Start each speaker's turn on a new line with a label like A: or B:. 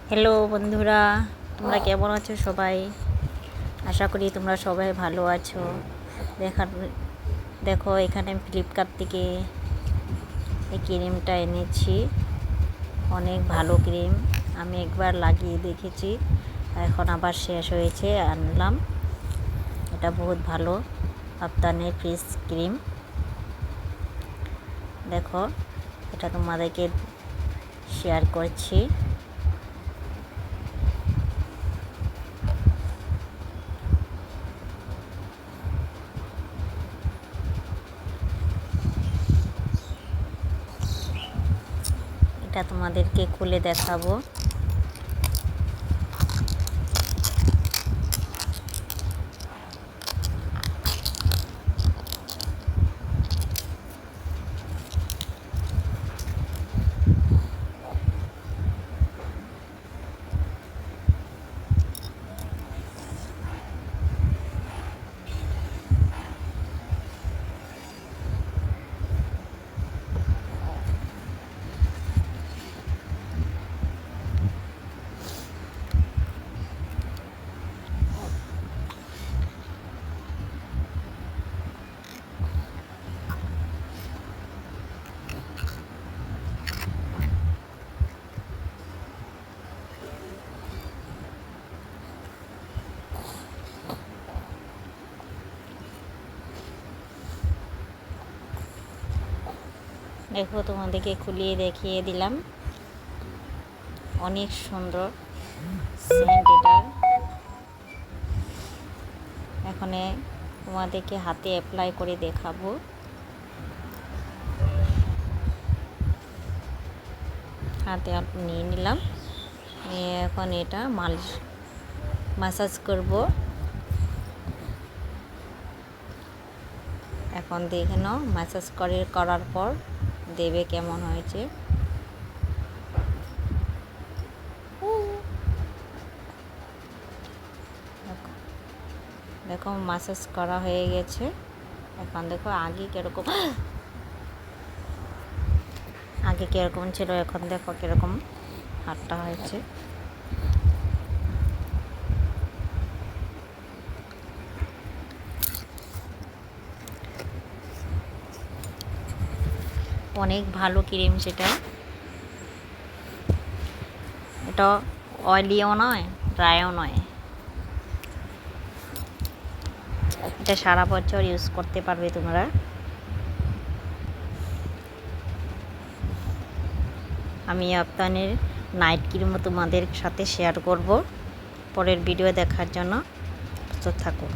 A: Hello বন্ধুরা, তোমরা কেমন আছো সবাই? আশা করি তোমরা সবাই ভালো আছো। দেখো এখানে ফ্লিপকার্ট থেকে এই ক্রিমটা এনেছি। অনেক ভালো ক্রিম, আমি একবার লাগিয়ে দেখেছি, এখন আবার শেষ হয়েছে, আনলাম। এটা বহুত ভালো আফতানের ফেস ক্রিম। দেখো এটা তোমাদেরকে শেয়ার করছি। এটা তোমাদেরকে খুলে দেখাবো। দেখো তোমাদেরকে খুলিয়ে দেখিয়ে দিলাম। অনেক সুন্দর সেন্ট এটার। এখন তোমাদেরকে হাতে অ্যাপ্লাই করে দেখাবো। হাতে নিয়ে নিলাম, নিয়ে এখন এটা মাসাজ করব। এখন দেখে নাও মাসাজ করার পর দেবে কেমন হয়েছে। দেখো মাসাজ করা হয়ে গেছে। এখন দেখো আগে কীরকম ছিল, এখন দেখো কীরকম হাতটা হয়েছে। অনেক ভালো ক্রিম সেটা। এটা অয়েলিও নয়, ড্রাইও নয়। এটা সারা বছর ইউজ করতে পারবে তোমরা। আমি আফতানের নাইট ক্রিমও তোমাদের সাথে শেয়ার করব। পরের ভিডিও দেখার জন্য প্রস্তুত থাকো।